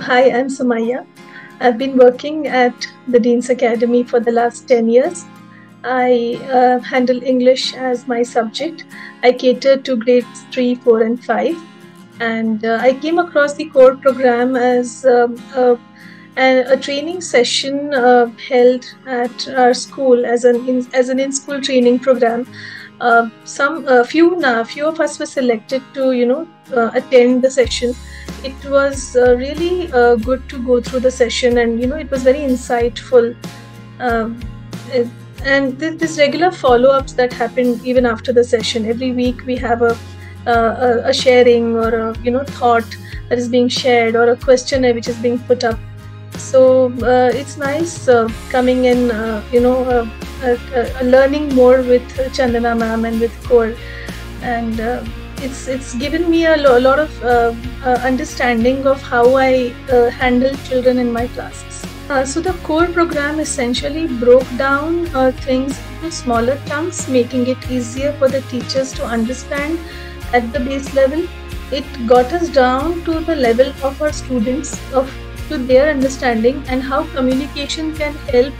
Hi, I'm Sumaya. I've been working at the Dean's Academy for the last 10 years. I handle English as my subject. I cater to grades 3, 4, and 5. And I came across the core program as a training session held at our school as an in-school training program. Few of us were selected to attend the session. It was really good to go through the session, and it was very insightful. Um, it- and this regular follow-ups that happen even after the session. Every week we have a sharing or a thought that is being shared, or a questionnaire which is being put up. So it's nice coming in, learning more with Chandana ma'am and with Core, and it's given me a lot of understanding of how I handle children in my classes. So the core program essentially broke down things into smaller chunks, making it easier for the teachers to understand at the base level. It got us down to the level of our students, to their understanding, and how communication can help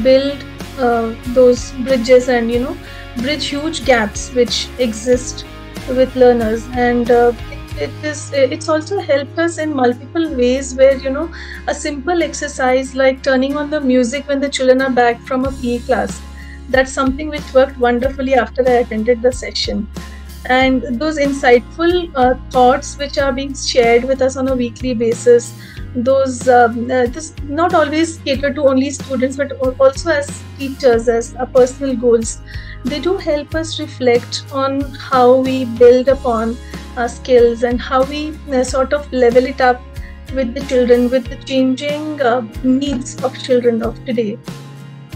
build those bridges, and bridge huge gaps which exist with learners. And it's also helped us in multiple ways, where a simple exercise like turning on the music when the children are back from a PE class, that's something which worked wonderfully after I attended the session. And those insightful thoughts which are being shared with us on a weekly basis, this not always cater to only students, but also as teachers, as our personal goals. They do help us reflect on how we build upon our skills, and how we sort of level it up with the children, with the changing needs of children of today.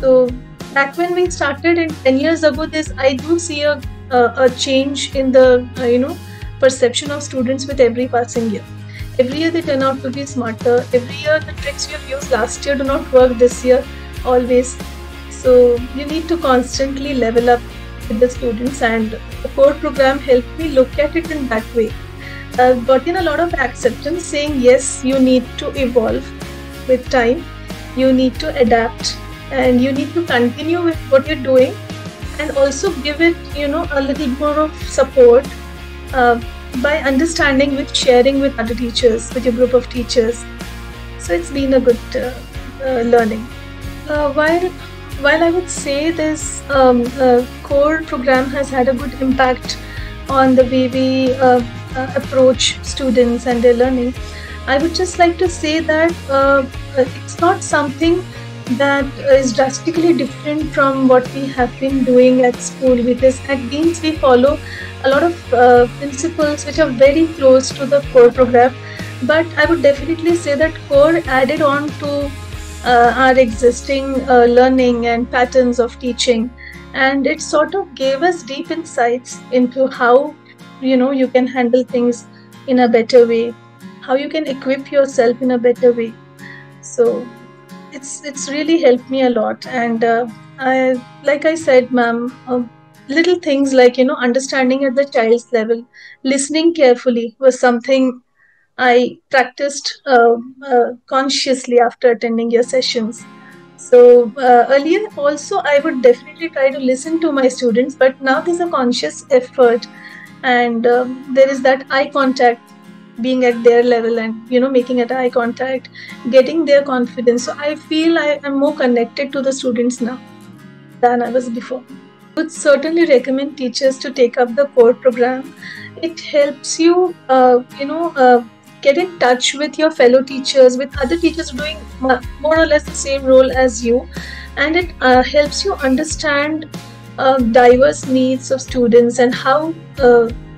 So back when we started in 10 years ago, I do see a change in the perception of students with every passing year. Every year they turn out to be smarter. Every year the tricks you've used last year do not work this year always. So you need to constantly level up with the students, and the core program helped me look at it in that way. I've gotten a lot of acceptance saying, yes, you need to evolve with time, you need to adapt, and you need to continue with what you're doing, and also give it a little more of support by understanding, with sharing with other teachers, with your group of teachers. So it's been a good learning. While I would say this core program has had a good impact on the way we approach students and their learning, I would just like to say that it's not something that is drastically different from what we have been doing at school. Because at Dean's we follow a lot of principles which are very close to the core program, but I would definitely say that core added on to our existing learning and patterns of teaching, and it sort of gave us deep insights into how you can handle things in a better way, how you can equip yourself in a better way. So it's really helped me a lot. And like I said, ma'am, little things like understanding at the child's level, listening carefully was something I practiced consciously after attending your sessions. So earlier also I would definitely try to listen to my students, but now there's a conscious effort, and there is that eye contact, being at their level, and making at eye contact, getting their confidence. So I feel I am more connected to the students now than I was before. I would certainly recommend teachers to take up the core program. It helps you get in touch with your fellow teachers, with other teachers doing more or less the same role as you, and it helps you understand diverse needs of students, and how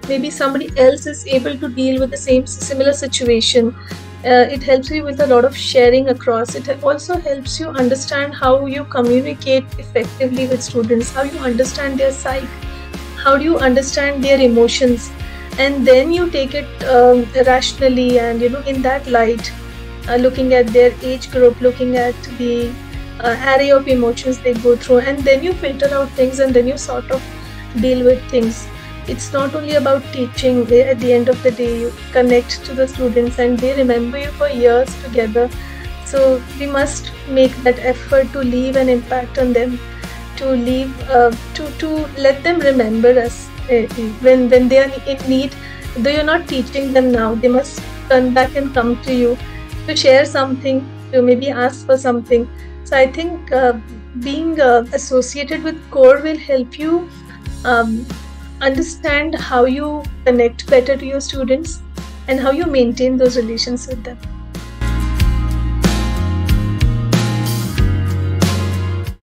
maybe somebody else is able to deal with the similar situation. It helps you with a lot of sharing across. It also helps you understand how you communicate effectively with students, how you understand their psyche, how do you understand their emotions, and then you take it rationally, and in that light, looking at their age group, looking at the array of emotions they go through, and then you filter out things, and then you sort of deal with things. it's not only about teaching. At the end of the day, you connect to the students and they remember you for years together. So we must make that effort to leave an impact on them, to leave, to let them remember us when they are in need. Though you're not teaching them now, they must turn back and come to you to share something, to maybe ask for something. So I think being associated with CORE will help you um, understand how you connect better to your students and how you maintain those relations with them.